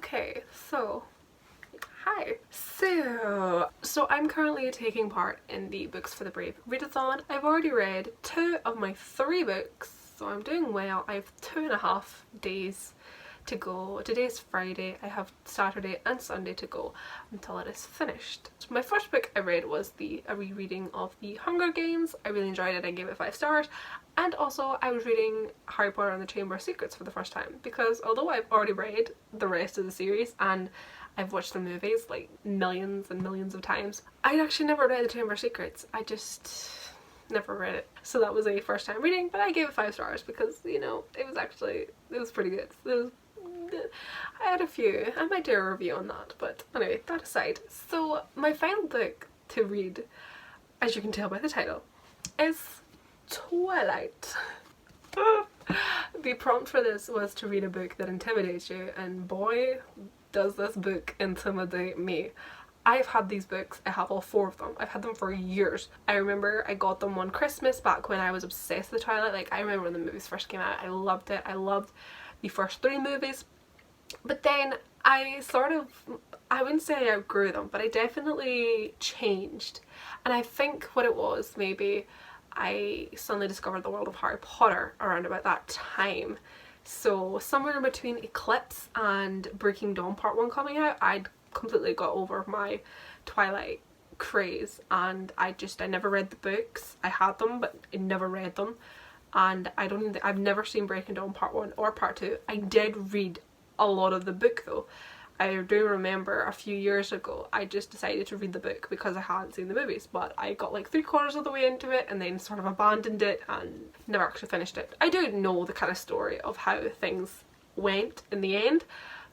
Okay, so hi. So I'm currently taking part in the Books for the Brave readathon. I've already read 2 of my 3 books, so I'm doing well. I have 2.5 days to go. Today's Friday. I have Saturday and Sunday to go until it is finished. So my first book I read was a rereading of The Hunger Games. I really enjoyed it. I gave it 5 stars. And also I was reading Harry Potter and the Chamber of Secrets for the first time, because although I've already read the rest of the series and I've watched the movies like millions and millions of times, I'd actually never read the Chamber of Secrets. I just never read it. So that was a first time reading, but I gave it 5 stars because, you know, it was pretty good. I had a few. I might do a review on that, but anyway, that aside. So my final book to read, as you can tell by the title, is Twilight. The prompt for this was to read a book that intimidates you, and boy does this book intimidate me. I've had these books, I have all 4 of them. I've had them for years. I remember I got them one Christmas back when I was obsessed with Twilight. Like, I remember when the movies first came out, I loved it. I loved the first 3 movies. But then I wouldn't say I outgrew them, but I definitely changed. And I think what it was, maybe I suddenly discovered the world of Harry Potter around about that time. So somewhere in between Eclipse and Breaking Dawn Part 1 coming out, I'd completely got over my Twilight craze, and I never read the books. I had them, but I never read them. And I've never seen Breaking Dawn Part 1 or Part 2. I did read a lot of the book though. I do remember a few years ago I just decided to read the book because I hadn't seen the movies, but I got like 3/4 of the way into it and then sort of abandoned it and never actually finished it. I do know the kind of story of how things went in the end,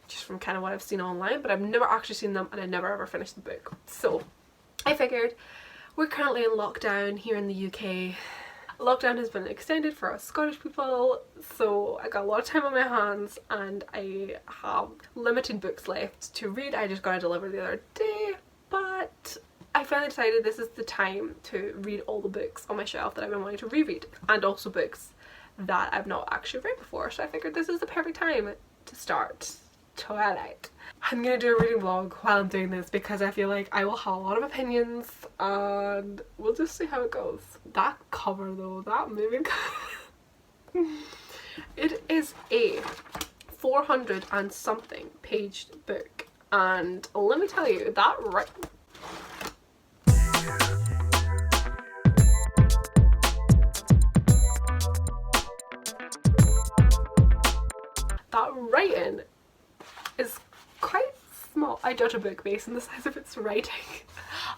just from kind of what I've seen online, but I've never actually seen them and I never ever finished the book. So I figured, we're currently in lockdown here in the UK. Lockdown has been extended for us Scottish people, so I got a lot of time on my hands and I have limited books left to read. I just got a delivery the other day, but I finally decided this is the time to read all the books on my shelf that I've been wanting to reread, and also books that I've not actually read before, so I figured this is the perfect time to start Twilight. I'm gonna do a reading vlog while I'm doing this because I feel like I will have a lot of opinions and we'll just see how it goes. That cover though, that movie cover. It is a 400 and something page book, and let me tell you, that writing is quite small. I judge a book based on the size of its writing.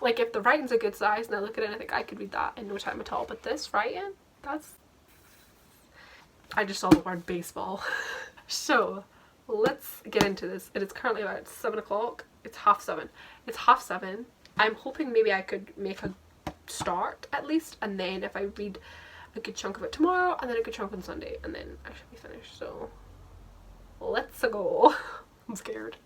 Like, if the writing's a good size and I look at it and I think I could read that in no time at all, but this writing, I just saw the word baseball. So let's get into this. It is currently about 7 o'clock. It's 7:30. It's 7:30. I'm hoping maybe I could make a start at least, and then if I read a good chunk of it tomorrow and then a good chunk on Sunday, and then I should be finished. So let's go. I'm scared.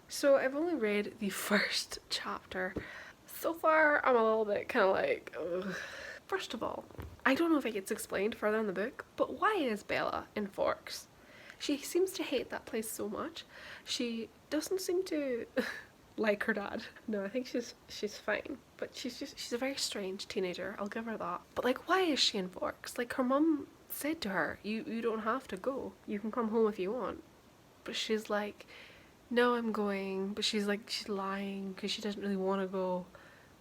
So I've only read the first chapter. So far I'm a little bit kind of like, ugh. First of all, I don't know if it gets explained further in the book, but why is Bella in Forks? She seems to hate that place so much. She doesn't seem to like her dad. No, I think she's fine, but she's a very strange teenager, I'll give her that. But like, why is she in Forks? Like, her mum said to her, you don't have to go, you can come home if you want. But she's like, no, I'm going. But she's like, she's lying because she doesn't really want to go,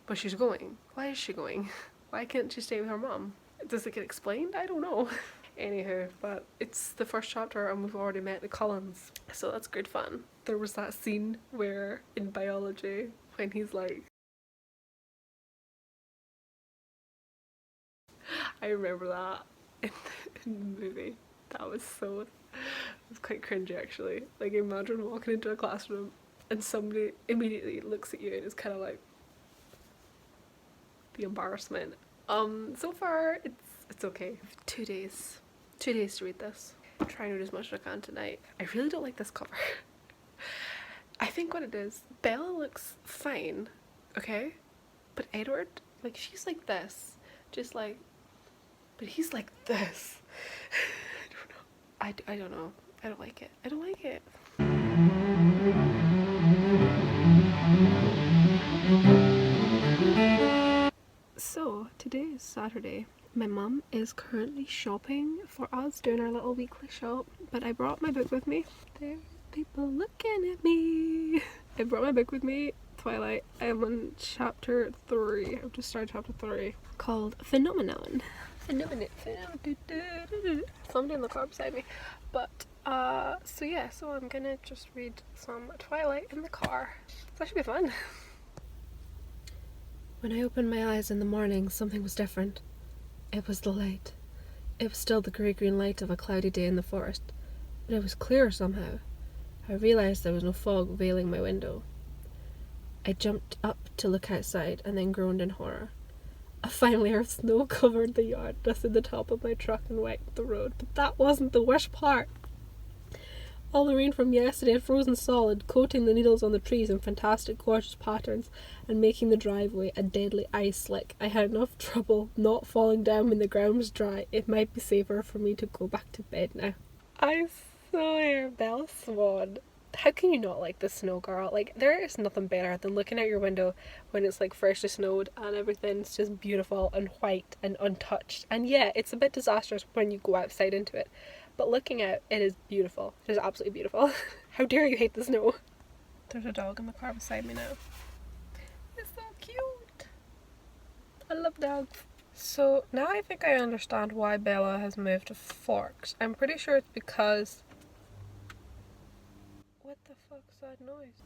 but she's going. Why is she going? Why can't she stay with her mum? Does it get explained? I don't know. Anywho, but it's the first chapter and we've already met the Cullens, so that's good fun. There was that scene where in biology when he's like, I remember that in the movie. That was so, it was quite cringy actually. Like imagine walking into a classroom and somebody immediately looks at you and is kind of like, the embarrassment. So far it's okay. 2 days. 2 days to read this. I'm trying to read as much as I can tonight. I really don't like this cover. I think what it is, Bella looks fine, okay? But Edward, like she's like this. Just like, but he's like this. I don't know. I don't like it. I don't like it. So today is Saturday. My mum is currently shopping for us, doing our little weekly shop, but I brought my book with me. There are people looking at me. I brought my book with me, Twilight. I am on chapter 3. I've just started chapter 3, called Phenomenon. Somebody in the car beside me. But so yeah, so I'm gonna just read some Twilight in the car. That should be fun. When I opened my eyes in the morning, something was different. It was the light. It was still the grey-green light of a cloudy day in the forest, but it was clearer somehow. I realised there was no fog veiling my window. I jumped up to look outside and then groaned in horror. A fine layer of snow covered the yard, dusted the top of my truck and wet the road, but that wasn't the worst part. All the rain from yesterday had frozen solid, coating the needles on the trees in fantastic gorgeous patterns and making the driveway a deadly ice slick. I had enough trouble not falling down when the ground was dry. It might be safer for me to go back to bed now. I swear, Bella Swan. How can you not like the snow, girl? Like, there is nothing better than looking out your window when it's like freshly snowed and everything's just beautiful and white and untouched. And yeah, it's a bit disastrous when you go outside into it. But looking out, it is beautiful. It is absolutely beautiful. How dare you hate the snow? There's a dog in the car beside me now. It's so cute. I love dogs. So now I think I understand why Bella has moved to Forks. I'm pretty sure it's because... What the fuck's that noise?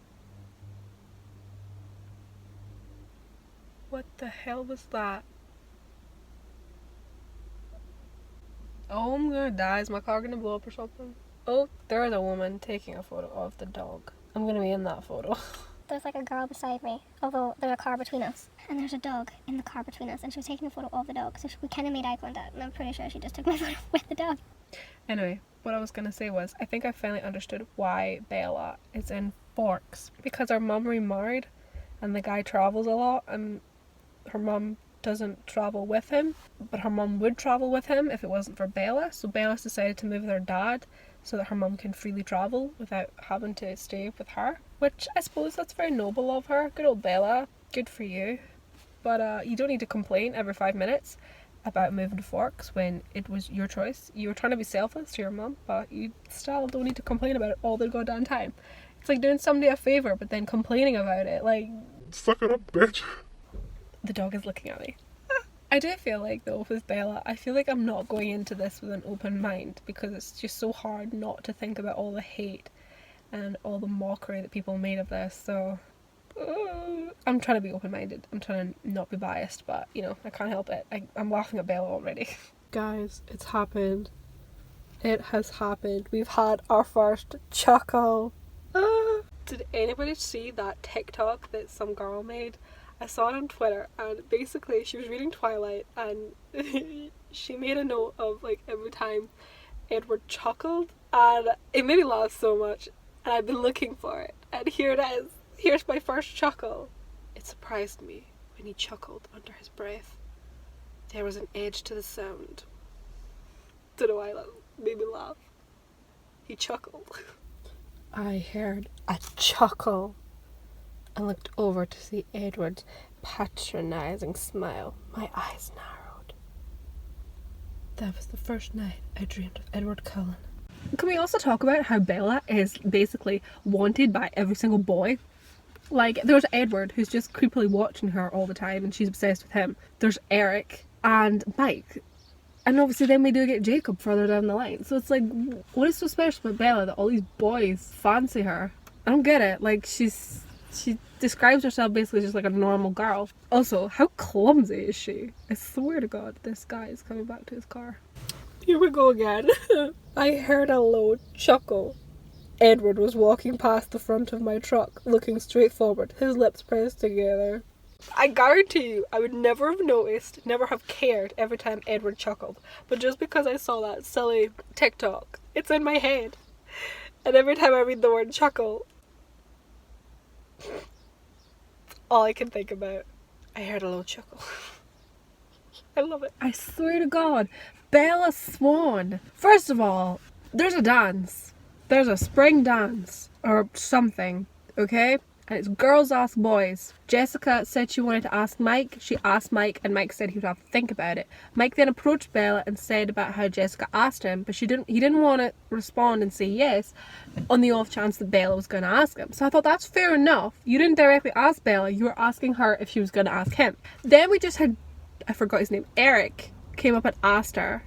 What the hell was that? Oh, I'm gonna die. Is my car gonna blow up or something? Oh, there's a woman taking a photo of the dog. I'm gonna be in that photo. There's like a girl beside me, although there's a car between us. And there's a dog in the car between us, and she was taking a photo of the dog. So we kind of made eye contact, and I'm pretty sure she just took my photo with the dog. Anyway, what I was gonna say was, I think I finally understood why Bella is in Forks. Because her mum remarried, and the guy travels a lot, and her mum doesn't travel with him, but her mum would travel with him if it wasn't for Bella. So Bella's decided to move with her dad so that her mum can freely travel without having to stay with her, which I suppose that's very noble of her. Good old Bella, good for you. But you don't need to complain every 5 minutes about moving to Forks when it was your choice. You were trying to be selfless to your mum, but you still don't need to complain about it all the goddamn time. It's like doing somebody a favour but then complaining about it. Like, suck it up, bitch. The dog is looking at me. I do feel like, though, with Bella, I feel like I'm not going into this with an open mind because it's just so hard not to think about all the hate and all the mockery that people made of this. So I'm trying to be open-minded. I'm trying to not be biased, but, you know, I can't help it. I'm laughing at Bella already. Guys, it's happened. It has happened. We've had our first chuckle. Did anybody see that TikTok that some girl made? I saw it on Twitter, and basically she was reading Twilight and she made a note of like every time Edward chuckled, and it made me laugh so much, and I've been looking for it, and here it is. Here's my first chuckle. It surprised me when he chuckled under his breath. There was an edge to the sound. Don't know why that made me laugh. He chuckled. I heard a chuckle and looked over to see Edward's patronising smile. My eyes narrowed. That was the first night I dreamed of Edward Cullen. Can we also talk about how Bella is basically wanted by every single boy? Like, there's Edward, who's just creepily watching her all the time and she's obsessed with him. There's Eric and Mike. And obviously then we do get Jacob further down the line. So it's like, what is so special about Bella that all these boys fancy her? I don't get it. Like, she describes herself basically just like a normal girl. Also, how clumsy is she? I swear to God, this guy is coming back to his car. Here we go again. I heard a low chuckle. Edward was walking past the front of my truck, looking straight forward, his lips pressed together. I guarantee you, I would never have noticed, never have cared every time Edward chuckled. But just because I saw that silly TikTok, it's in my head. And every time I read the word chuckle, all I can think about, I heard a little chuckle. I love it. I swear to God, Bella Swan. First of all, there's a dance. There's a spring dance or something, okay? And it's girls ask boys. Jessica said she wanted to ask Mike. She asked Mike and Mike said he would have to think about it. Mike then approached Bella and said about how Jessica asked him, but he didn't want to respond and say yes on the off chance that Bella was going to ask him. So I thought that's fair enough. You didn't directly ask Bella, you were asking her if she was going to ask him. Then we just had, I forgot his name, Eric came up and asked her,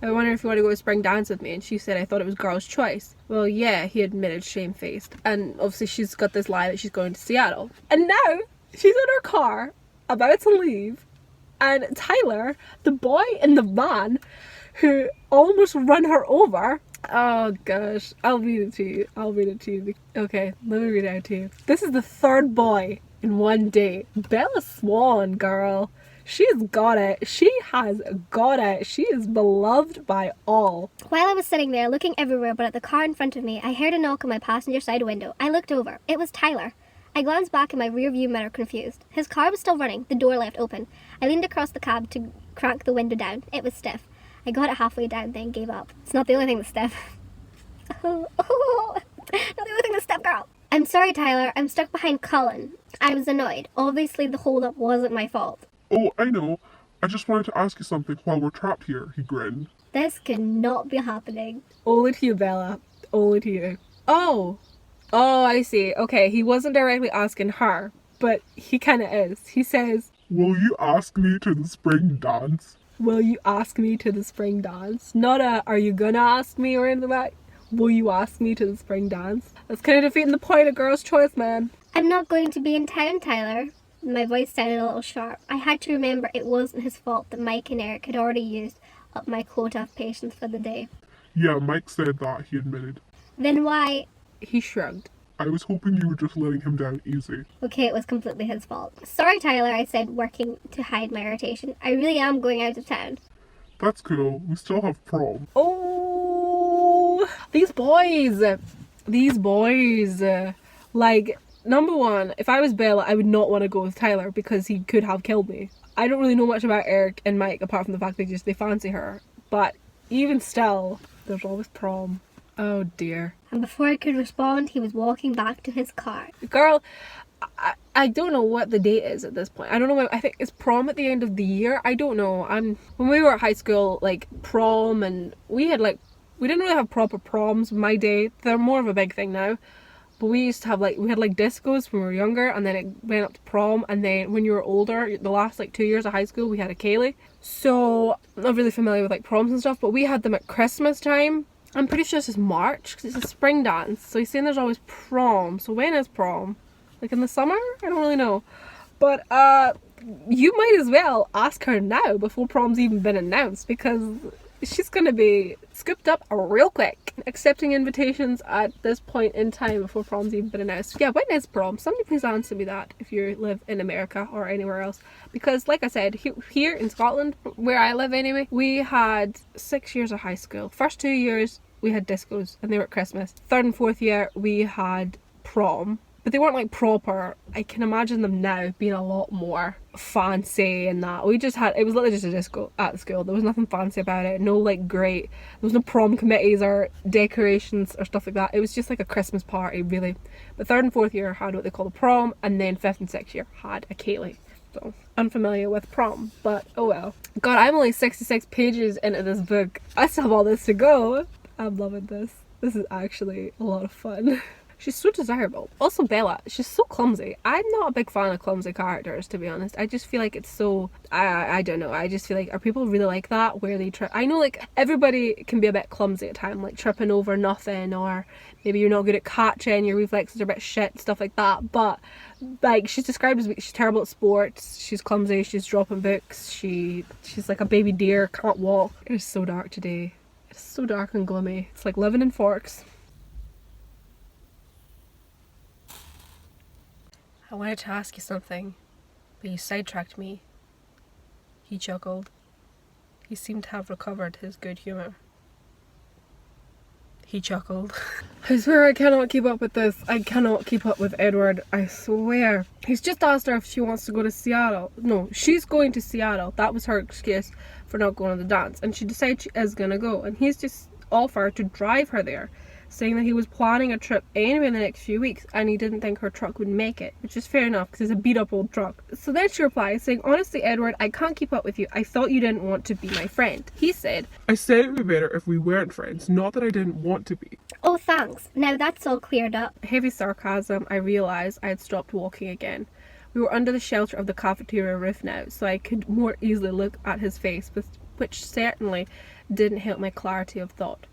I wonder if you want to go to spring dance with me, and she said I thought it was girl's choice. Well, yeah, he admitted, shamefaced. And obviously she's got this lie that she's going to Seattle. And now she's in her car about to leave, and Tyler, the boy in the van who almost run her over, oh gosh, I'll read it to you. Okay, let me read it out to you. This is the third boy in one day. Bella Swan, girl. She's got it. She has got it. She is beloved by all. While I was sitting there looking everywhere but at the car in front of me, I heard a knock on my passenger side window. I looked over. It was Tyler. I glanced back in my rear view mirror confused. His car was still running, the door left open. I leaned across the cab to crank the window down. It was stiff. I got it halfway down, then gave up. It's not the only thing that's stiff. Not the only thing that's stiff, girl. I'm sorry, Tyler. I'm stuck behind Cullen. I was annoyed. Obviously, the hold-up wasn't my fault. Oh, I know. I just wanted to ask you something while we're trapped here, he grinned. This could not be happening. Only to you, Bella. Only to you. Oh, I see. Okay, he wasn't directly asking her, but he kind of is. He says, Will you ask me to the spring dance? Will you ask me to the spring dance? Not are you gonna ask me or anything like that? Will you ask me to the spring dance? That's kind of defeating the point of girl's choice, man. I'm not going to be in town, Tyler. My voice sounded a little sharp. I had to remember it wasn't his fault that Mike and Eric had already used up my quota of patience for the day. Yeah, Mike said that, he admitted. Then why? He shrugged. I was hoping you were just letting him down easy. Okay, it was completely his fault. Sorry, Tyler, I said, working to hide my irritation. I really am going out of town. That's cool. We still have prom. Oh, these boys. Like, number one, if I was Bella, I would not want to go with Tyler because he could have killed me. I don't really know much about Eric and Mike apart from the fact they fancy her. But even still, there's always prom. Oh dear. And before I could respond, he was walking back to his car. Girl, I don't know what the date is at this point. I don't know. I think it's prom at the end of the year. I don't know. When we were at high school, like prom, and we didn't really have proper proms in my day. They're more of a big thing now. But we used to have we had discos when we were younger, and then it went up to prom, and then when you were older, the last 2 years of high school, we had a ceilidh. So I'm not really familiar with proms and stuff, but we had them at Christmas time. I'm pretty sure this is March because it's a spring dance. So he's saying there's always prom. So when is prom? Like in the summer? I don't really know. But you might as well ask her now before prom's even been announced, because she's gonna be scooped up real quick. Accepting invitations at this point in time before prom's even been announced. Yeah, when is prom? Somebody please answer me that if you live in America or anywhere else. Because like I said, here in Scotland, where I live anyway, we had 6 years of high school. First 2 years we had discos and they were at Christmas. Third and fourth year we had prom. But they weren't proper. I can imagine them now being a lot more fancy and that. It was literally just a disco at the school. There was nothing fancy about it. No great, there was no prom committees or decorations or stuff like that. It was just a Christmas party, really. But third and fourth year had what they call the prom, and then fifth and sixth year had a ceilidh. So, unfamiliar with prom, but oh well. God, I'm only 66 pages into this book. I still have all this to go. I'm loving this. This is actually a lot of fun. She's so desirable. Also Bella, she's so clumsy. I'm not a big fan of clumsy characters, to be honest. I just feel like it's so, I don't know, I just feel like, are people really like that, where they trip? I know like everybody can be a bit clumsy at times, like tripping over nothing, or maybe you're not good at catching, your reflexes are a bit shit, stuff like that, but like she's described as she's terrible at sports, she's clumsy, she's dropping books, she's like a baby deer, can't walk. It is so dark today. It's so dark and gloomy. It's like living in Forks. I wanted to ask you something, but you sidetracked me. He chuckled. He seemed to have recovered his good humour. He chuckled. I swear I cannot keep up with this. I cannot keep up with Edward. I swear. He's just asked her if she wants to go to Seattle. No, she's going to Seattle. That was her excuse for not going to the dance. And she decided she is going to go. And he's just offered to drive her there, saying that he was planning a trip anyway in the next few weeks and he didn't think her truck would make it, which is fair enough because it's a beat up old truck. So then she replies saying, honestly Edward, I can't keep up with you. I thought you didn't want to be my friend. He said, I said it would be better if we weren't friends, not that I didn't want to be. Oh, thanks. Now that's all cleared up. heavy sarcasm. I realised I had stopped walking again. We were under the shelter of the cafeteria roof now, so I could more easily look at his face, which certainly didn't help my clarity of thought.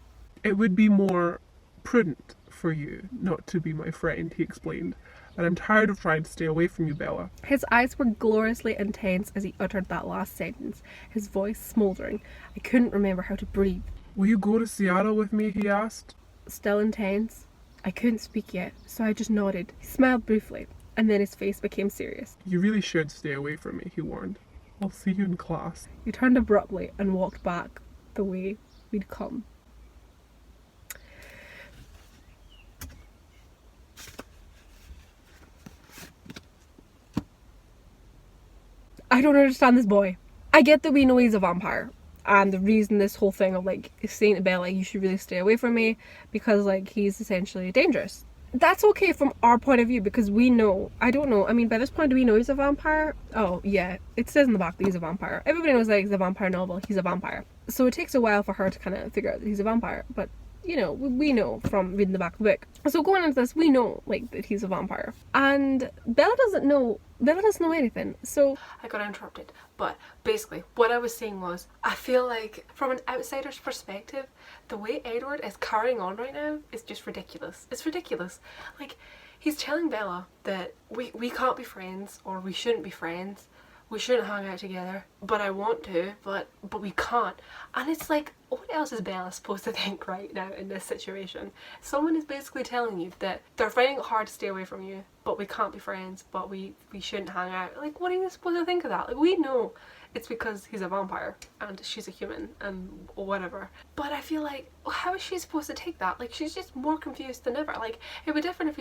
It would be more prudent for you not to be my friend, he explained, and I'm tired of trying to stay away from you, Bella. His eyes were gloriously intense as he uttered that last sentence, his voice smouldering. I couldn't remember how to breathe. Will you go to Seattle with me, he asked. Still intense. I couldn't speak yet, so I just nodded. He smiled briefly, and then his face became serious. You really should stay away from me, he warned. I'll see you in class. He turned abruptly and walked back the way we'd come. I don't understand this boy. I get that we know he's a vampire, and the reason this whole thing of like saying to Bella, you should really stay away from me because like he's essentially dangerous. That's okay from our point of view because we know, I don't know, I mean by this point do we know he's a vampire? Oh yeah, it says in the back that he's a vampire. Everybody knows that he's a vampire novel, he's a vampire. So it takes a while for her to kind of figure out that he's a vampire, but you know, we know from reading the back of the book. So going into this, we know like that he's a vampire. And Bella doesn't know anything. So I got interrupted. But basically what I was saying was, I feel like from an outsider's perspective, the way Edward is carrying on right now is just ridiculous. It's ridiculous. Like he's telling Bella that we can't be friends, or we shouldn't be friends. We shouldn't hang out together, but I want to, but we can't. And it's like, what else is Bella supposed to think right now in this situation? Someone is basically telling you that they're finding it hard to stay away from you, but we can't be friends, but we shouldn't hang out. Like, what are you supposed to think of that? Like, we know it's because he's a vampire and she's a human and whatever. But I feel like, how is she supposed to take that? Like, she's just more confused than ever. Like, it would be different if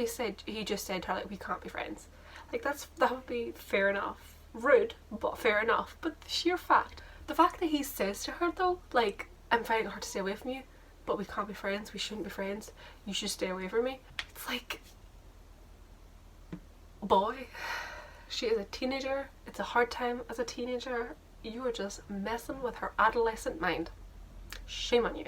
he just said to her, like, we can't be friends. Like, that would be fair enough. Rude, but fair enough. But the sheer fact, the fact that he says to her though, like, I'm finding it hard to stay away from you, but we can't be friends, we shouldn't be friends, you should stay away from me. It's like, boy, she is a teenager, it's a hard time as a teenager, you are just messing with her adolescent mind. Shame on you.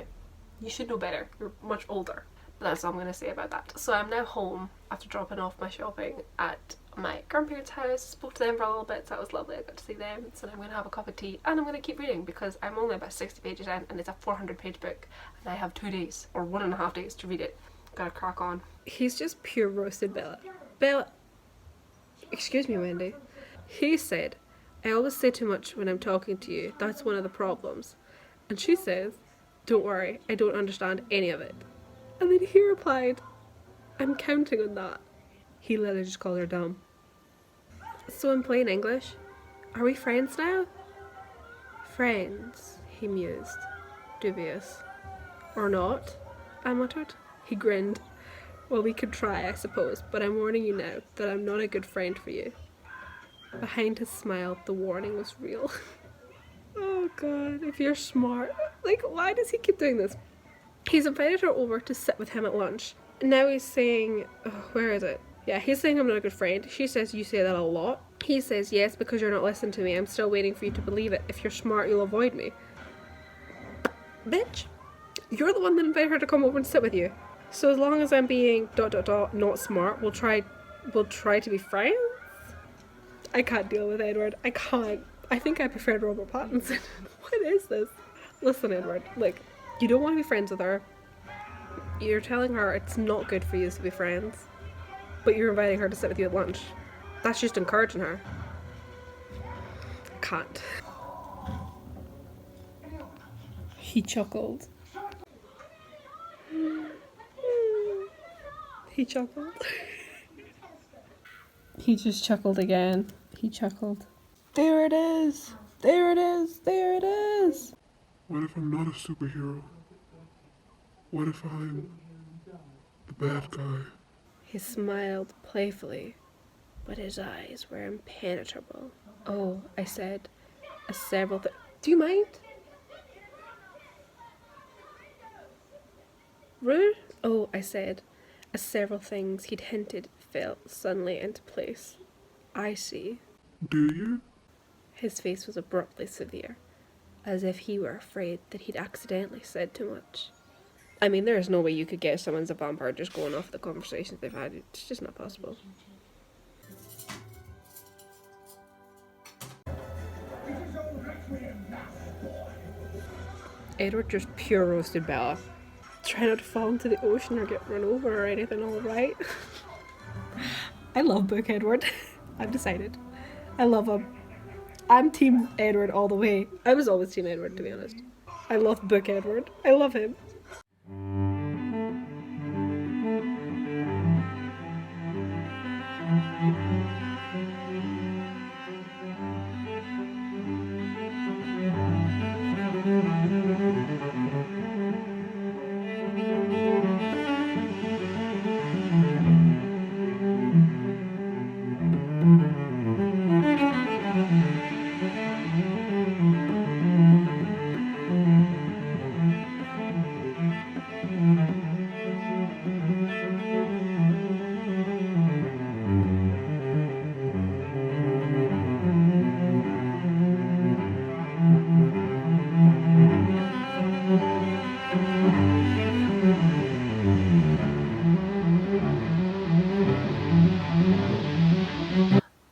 You should know better, you're much older. But that's all I'm going to say about that. So I'm now home after dropping off my shopping at my grandparents' house. Spoke to them for a little bit, so that was lovely. I got to see them. So now I'm going to have a cup of tea and I'm going to keep reading because I'm only about 60 pages in and it's a 400-page book and I have 2 days or 1.5 days to read it. Gotta crack on. He's just pure roasted Bella. Bella, excuse me, Wendy. He said, I always say too much when I'm talking to you. That's one of the problems. And she says, don't worry, I don't understand any of it. And then he replied, I'm counting on that. He literally just called her dumb. So in plain English, are we friends now? Friends, he mused, dubious. Or not, I muttered. He grinned. Well, we could try, I suppose, but I'm warning you now that I'm not a good friend for you. Behind his smile, the warning was real. Oh god, if you're smart. Like, why does he keep doing this? He's invited her over to sit with him at lunch. Now he's saying, oh, where is it? Yeah, he's saying I'm not a good friend. She says you say that a lot. He says, yes, because you're not listening to me. I'm still waiting for you to believe it. If you're smart, you'll avoid me. Bitch, you're the one that invited her to come over and sit with you. So as long as I'm being ... not smart, we'll try to be friends? I can't deal with Edward. I can't. I think I preferred Robert Pattinson. What is this? Listen, Edward, like, you don't want to be friends with her. You're telling her it's not good for you to be friends, but you're inviting her to sit with you at lunch. That's just encouraging her. Can't. He chuckled. He chuckled. He just chuckled again. He chuckled. There it is! There it is! There it is! What if I'm not a superhero? What if I'm the bad guy? He smiled playfully, but his eyes were impenetrable. Oh, I said, Do you mind? Rude? Oh, I said, as several things he'd hinted fell suddenly into place. I see. Do you? His face was abruptly severe, as if he were afraid that he'd accidentally said too much. I mean, there is no way you could guess someone's a vampire just going off the conversations they've had. It's just not possible. Edward just pure roasted Bella. Try not to fall into the ocean or get run over or anything, alright? I love Book Edward. I've decided. I love him. I'm Team Edward all the way. I was always Team Edward, to be honest. I love Book Edward. I love him.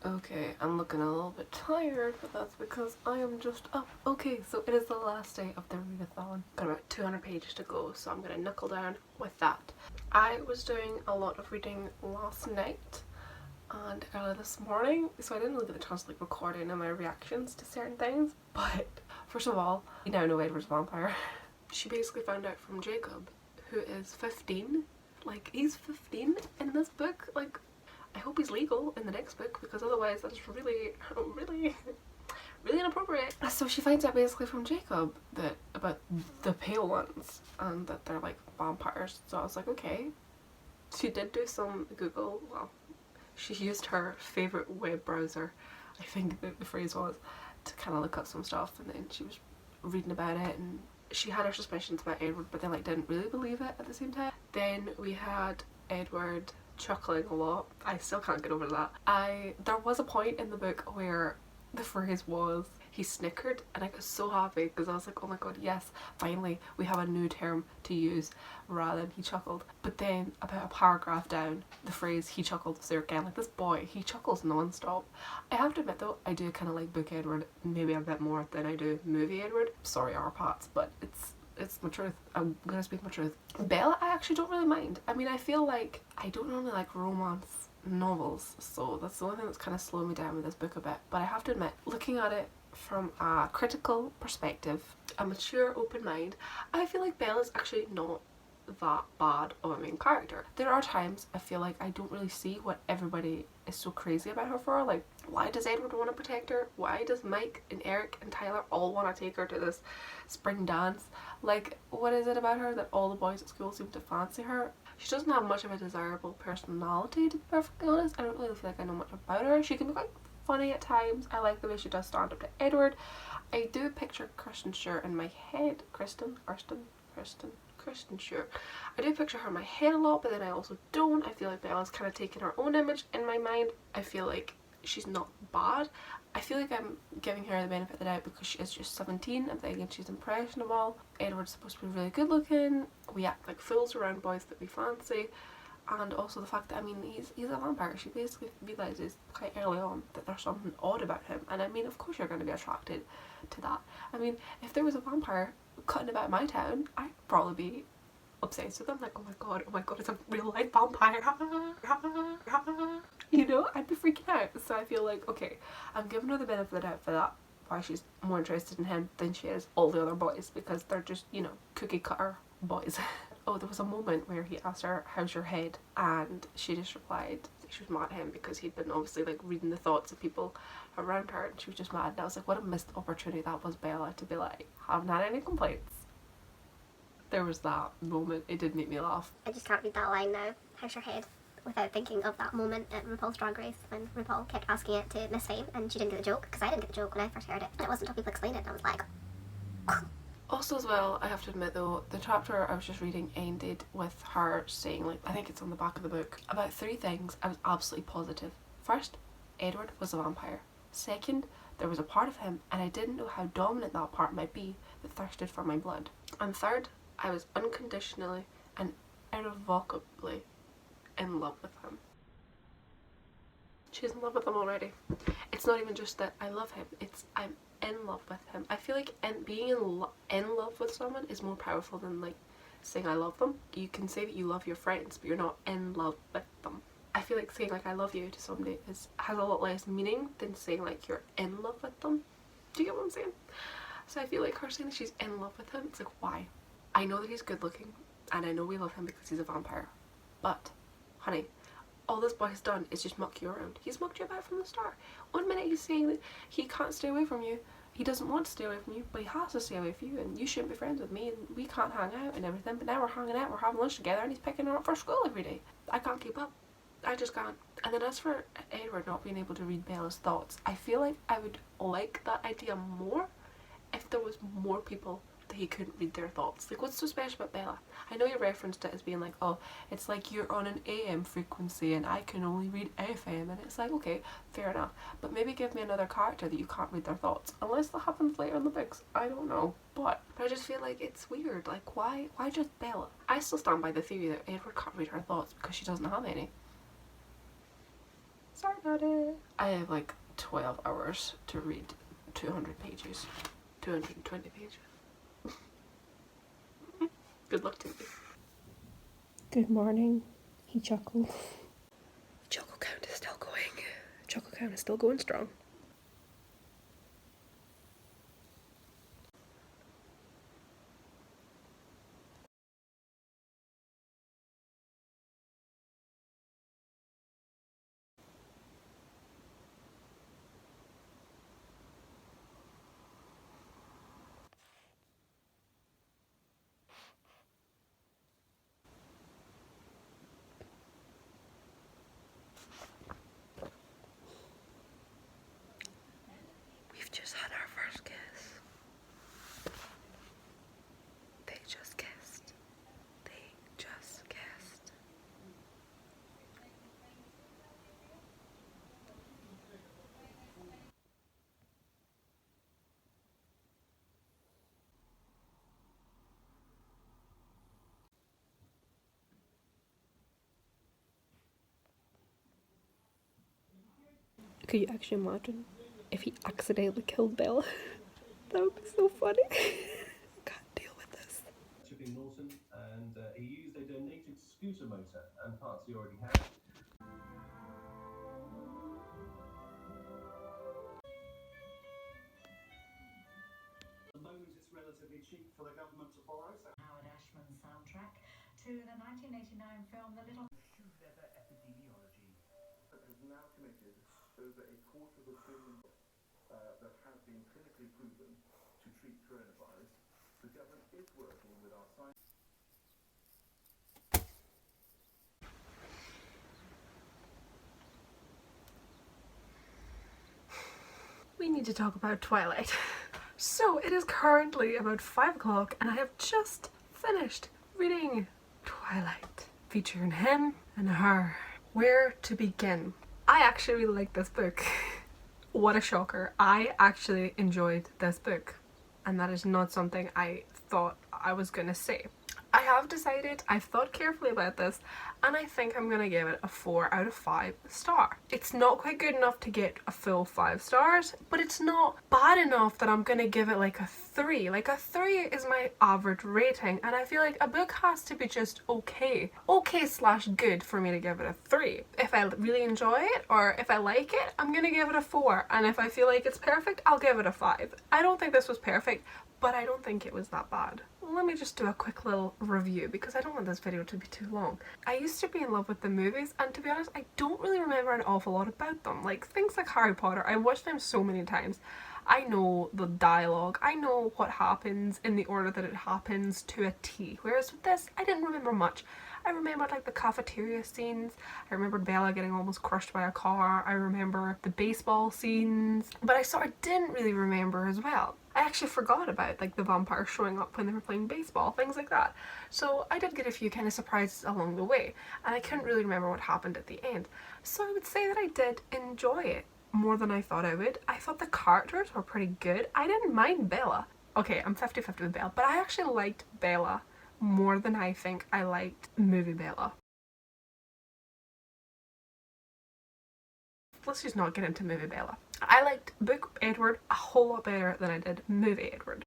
Okay, I'm looking a little bit tired, but that's because I am just up. Okay, so it is the last day of the readathon. Got about 200 pages to go, so I'm gonna knuckle down with that. I was doing a lot of reading last night and early this morning, so I didn't really get the chance to like record any of my reactions to certain things. But first of all, we now know Edward's a vampire. She basically found out from Jacob, who is 15. Like, he's 15 in this book. Like, I hope he's legal in the next book, because otherwise that is really, really, really inappropriate. So she finds out basically from Jacob that about the pale ones and that they're like vampires. So I was like, okay. She did do some Google. Well, she used her favorite web browser, I think the phrase was, to kind of look up some stuff, and then she was reading about it, and she had her suspicions about Edward, but then like didn't really believe it at the same time. Then we had Edward chuckling a lot. I still can't get over that. There was a point in the book where the phrase was he snickered, and I got so happy because I was like, oh my god, yes, finally we have a new term to use rather than he chuckled. But then about a paragraph down, the phrase he chuckled was there again. Like, this boy, he chuckles non-stop. I have to admit though, I do kind of like Book Edward maybe a bit more than I do Movie Edward. Sorry, our Pats, but it's my truth. I'm gonna speak my truth. Bella, I actually don't really mind. I mean, I feel like I don't normally like romance novels, so that's the only thing that's kind of slowed me down with this book a bit. But I have to admit, looking at it from a critical perspective, a mature, open mind, I feel like Bella's actually not that bad of a main character. There are times I feel like I don't really see what everybody is so crazy about her for. Like, why does Edward want to protect her? Why does Mike and Eric and Tyler all want to take her to this spring dance? Like, what is it about her that all the boys at school seem to fancy her? She doesn't have much of a desirable personality, to be perfectly honest. I don't really feel like I know much about her. She can be quite funny at times. I like the way she does stand up to Edward. I do picture Kristen Stewart in my head. Kristen Stewart. I do picture her in my head a lot, but then I also don't. I feel like Bella's kind of taken her own image in my mind. I feel like she's not bad. I feel like I'm giving her the benefit of the doubt because she is just 17. I'm thinking she's impressionable. Edward's supposed to be really good looking. We act like fools around boys that we fancy. And also the fact that, I mean, he's a vampire. She basically realises quite early on that there's something odd about him. And I mean, of course you're going to be attracted to that. I mean, if there was a vampire cutting about my town, I'd probably be obsessed with him. Like, oh my god, it's a real life vampire. You know, I'd be freaking out. So I feel like, okay, I'm giving her the benefit of the doubt for that. Why she's more interested in him than she is all the other boys, because they're just, you know, cookie cutter boys. Oh, there was a moment where he asked her, how's your head? And she just replied, she was mad at him because he'd been obviously like reading the thoughts of people around her, and she was just mad. And I was like, what a missed opportunity that was, Bella, to be like, haven't had any complaints. There was that moment. It did make me laugh. I just can't read that line now, how's your head, without thinking of that moment at RuPaul's Drag Race when RuPaul kept asking it to Miss Fame and she didn't get the joke, because I didn't get the joke when I first heard it. And it wasn't until people explained it and I was like... Also as well, I have to admit though, the chapter I was just reading ended with her saying, like, I think it's on the back of the book, about 3 things I was absolutely positive. First, Edward was a vampire. Second, there was a part of him, and I didn't know how dominant that part might be, that thirsted for my blood. And third, I was unconditionally and irrevocably in love with him. She's in love with him already. It's not even just that I love him, it's I'm in love with him. I feel like being in love with someone is more powerful than like saying I love them. You can say that you love your friends, but you're not in love with them. I feel like saying like I love you to somebody has a lot less meaning than saying like you're in love with them. Do you get what I'm saying? So I feel like her saying that she's in love with him, it's like, why? I know that he's good looking and I know we love him because he's a vampire, but honey, all this boy has done is just muck you around. He's mucked you about from the start. One minute he's saying that he can't stay away from you, he doesn't want to stay away from you, but he has to stay away from you, and you shouldn't be friends with me, and we can't hang out and everything, but now we're hanging out, we're having lunch together, and he's picking her up for school every day. I can't keep up. I just can't. And then as for Edward not being able to read Bella's thoughts, I feel like I would like that idea more if there was more people that he couldn't read their thoughts. Like, what's so special about Bella? I know you referenced it as being like, oh, it's like you're on an AM frequency and I can only read FM, and it's like, okay, fair enough, but maybe give me another character that you can't read their thoughts, unless that happens later in the books. I don't know, but I just feel like it's weird. Like, why just Bella? I still stand by the theory that Edward can't read her thoughts because she doesn't have any. Sorry about it. I have like 12 hours to read 200 pages. 220 pages. Good luck to you. Good morning, he chuckled. Choco count is still going. Choco count is still going strong. We've just had our first kiss. They just kissed. They just kissed. Could you actually imagine if he accidentally killed Bella? That would be so funny. I can't deal with this. In Norton, and he used a donated scooter motor and parts he already had. At the moment, it's relatively cheap for the government to borrow. So Howard Ashman's soundtrack to the 1989 film The Little shoe leather epidemiology has now committed over $250 million that have been clinically proven to treat coronavirus. The government is working with our science. We need to talk about Twilight. So it is currently about 5 o'clock and I have just finished reading Twilight, featuring him and her. Where to begin? I actually really like this book. What a shocker. I actually enjoyed this book, and that is not something I thought I was gonna say. I have decided, I've thought carefully about this, and I think I'm gonna give it a 4 out of 5 star. It's not quite good enough to get a full 5 stars, but it's not bad enough that I'm gonna give it like a 3. Like a 3 is my average rating, and I feel like a book has to be just okay. Okay slash good for me to give it a 3. If I really enjoy it, or if I like it, I'm gonna give it a 4, and if I feel like it's perfect, I'll give it a 5. I don't think this was perfect, but I don't think it was that bad. Let me just do a quick little review because I don't want this video to be too long. I used to be in love with the movies, and to be honest, I don't really remember an awful lot about them. Like things like Harry Potter, I watched them so many times. I know the dialogue, I know what happens in the order that it happens to a T. Whereas with this, I didn't remember much. I remembered like the cafeteria scenes, I remembered Bella getting almost crushed by a car, I remember the baseball scenes, but I sort of didn't really remember as well. I actually forgot about like the vampires showing up when they were playing baseball, things like that. So I did get a few kind of surprises along the way, and I couldn't really remember what happened at the end. So I would say that I did enjoy it more than I thought I would. I thought the characters were pretty good. I didn't mind Bella. Okay, I'm 50-50 with Bella, but I actually liked Bella more than I think I liked movie Bella. Let's just not get into movie Bella. I liked book Edward a whole lot better than I did movie Edward.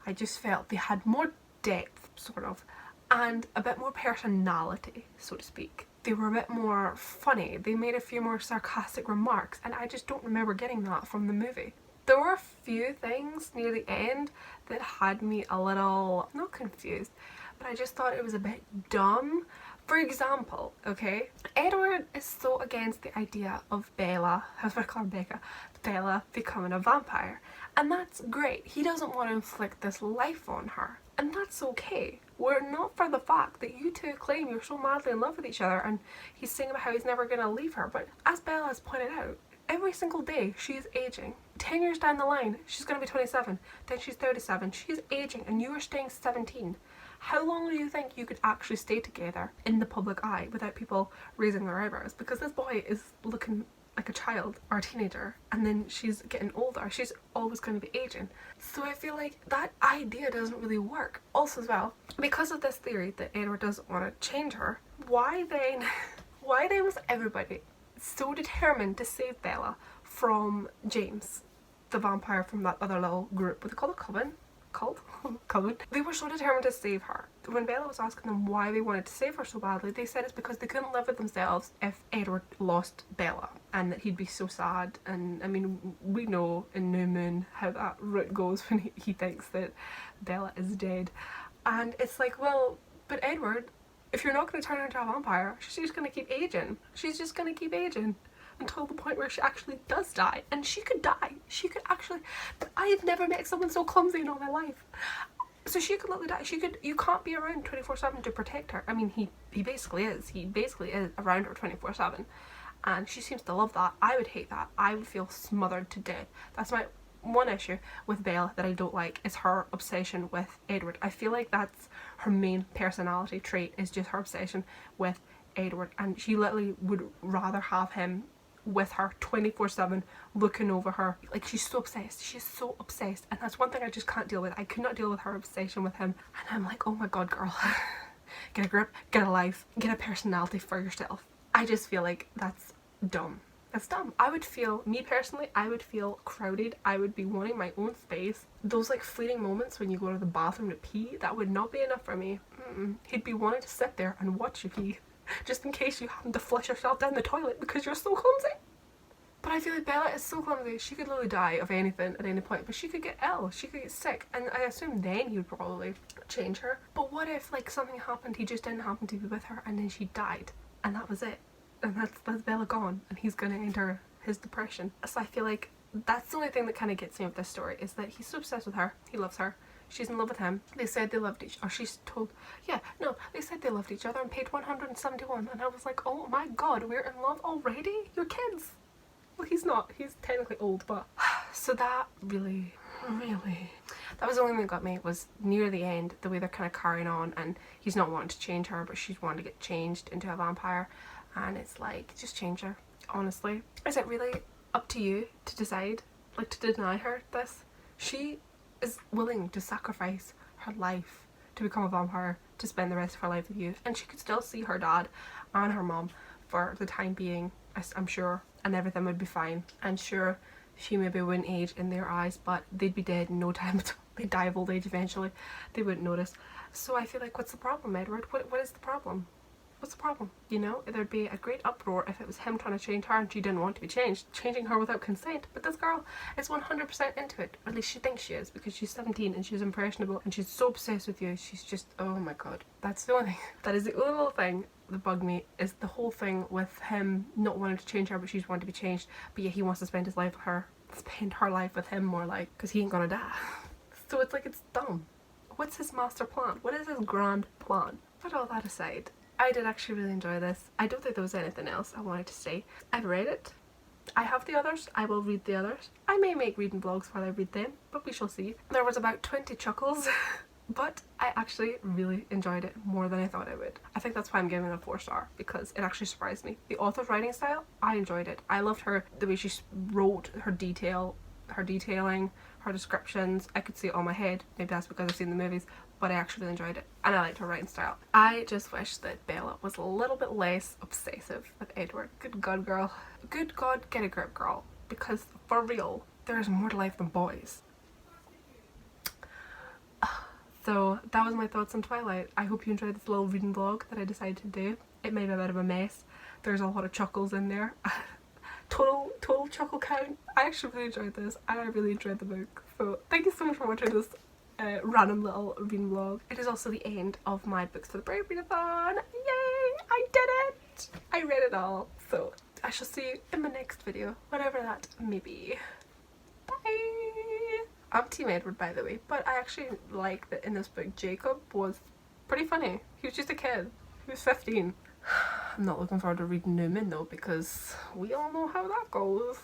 I just felt they had more depth, sort of, and a bit more personality, so to speak. They were a bit more funny, they made a few more sarcastic remarks, and I just don't remember getting that from the movie. There were a few things near the end that had me a little, not confused, but I just thought it was a bit dumb. For example, okay, Edward is so against the idea of Bella, I was going to call her Becca, Bella becoming a vampire. And that's great. He doesn't want to inflict this life on her. And that's okay. We're not for the fact that you two claim you're so madly in love with each other, and he's saying about how he's never going to leave her. But as Bella has pointed out, every single day she is aging. 10 years down the line, she's going to be 27, then she's 37. She's aging, and you are staying 17. How long do you think you could actually stay together in the public eye without people raising their eyebrows? Because this boy is looking like a child or a teenager, and then she's getting older. She's always going to be aging. So I feel like that idea doesn't really work. Also as well, because of this theory that Edward doesn't want to change her, why then was everybody so determined to save Bella from James, the vampire from that other little group? What they call a coven? Coven. They were so determined to save her. When Bella was asking them why they wanted to save her so badly, they said it's because they couldn't live with themselves if Edward lost Bella, and that he'd be so sad. And I mean, we know in New Moon how that route goes when he thinks that Bella is dead. And it's like, well, but Edward, if you're not going to turn her into a vampire, she's just going to keep aging. She's just going to keep aging until the point where she actually does die. And she could die. She could actually... I've never met someone so clumsy in all my life. So she could literally die. You can't be around 24/7 to protect her. I mean, he basically is. He basically is around her 24/7. And she seems to love that. I would hate that. I would feel smothered to death. That's my one issue with Bella that I don't like, is her obsession with Edward. I feel like that's her main personality trait, is just her obsession with Edward. And she literally would rather have him with her 24/7, looking over her. Like, she's so obsessed. She's so obsessed, and that's one thing I just can't deal with. I could not deal with her obsession with him, and I'm like, oh my god, girl, get a grip, get a life, get a personality for yourself. I just feel like that's dumb. That's dumb. I would feel, me personally, I would feel crowded. I would be wanting my own space. Those like fleeting moments when you go to the bathroom to pee, that would not be enough for me. He'd be wanting to sit there and watch you pee, just in case you happen to flush yourself down the toilet because you're so clumsy. But I feel like Bella is so clumsy. She could literally die of anything at any point, but she could get ill, she could get sick, and I assume then he would probably change her. But what if like something happened, he just didn't happen to be with her, and then she died, and that was it, and that's Bella gone, and he's gonna enter his depression. So I feel like that's the only thing that kind of gets me with this story, is that he's so obsessed with her, he loves her, she's in love with him. They said they loved each, or she's told, yeah, no, they said they loved each other on page 171, and I was like, oh my god, we're in love already? You're kids. Well, he's not, he's technically old, but so that really, that was the only thing that got me, was near the end, the way they're kind of carrying on, and he's not wanting to change her, but she's wanting to get changed into a vampire. and it's like, just change her, honestly. Is it really up to you to decide, like, to deny her this? She is willing to sacrifice her life to become a vampire, to spend the rest of her life with you, and she could still see her dad and her mom for the time being, I'm sure, and everything would be fine. And sure, she maybe wouldn't age in their eyes, but they'd be dead in no time. They'd die of old age eventually. They wouldn't notice. So I feel like, what's the problem, Edward? What is the problem? What's the problem? You know, there'd be a great uproar if it was him trying to change her and she didn't want to be changed, changing her without consent. But this girl is 100% into it, or at least she thinks she is, because she's 17 and she's impressionable and she's so obsessed with you. She's just, oh my god. That's the only thing. That is the only little thing that bugged me, is the whole thing with him not wanting to change her, but she's wanting to be changed. But yeah, he wants to spend his life with her, spend her life with him more like, because he ain't gonna die. So it's like, it's dumb. What's his master plan? What is his grand plan? But all that aside, I did actually really enjoy this. I don't think there was anything else I wanted to say. I've read it. I have the others. I will read the others. I may make reading vlogs while I read them, but we shall see. There was about 20 chuckles, but I actually really enjoyed it more than I thought I would. I think that's why I'm giving it a 4-star, because it actually surprised me. The author's writing style, I enjoyed it. I loved her, the way she wrote, her detailing, her descriptions. I could see it on my head. Maybe that's because I've seen the movies, but I actually really enjoyed it, and I liked her writing style. I just wish that Bella was a little bit less obsessive with Edward. Good god, girl. Good god, get a grip, girl. Because for real, there is more to life than boys. So that was my thoughts on Twilight. I hope you enjoyed this little reading vlog that I decided to do. It may be a bit of a mess. There's a lot of chuckles in there. Total chuckle count. I actually really enjoyed this, and I really enjoyed the book. So thank you so much for watching this random little reading vlog. It is also the end of my Books for the Brave readathon. Yay! I did it! I read it all. So I shall see you in my next video, whatever that may be. Bye! I'm Team Edward, by the way, but I actually like that in this book Jacob was pretty funny. He was just a kid. He was 15. I'm not looking forward to reading Newman though, because we all know how that goes.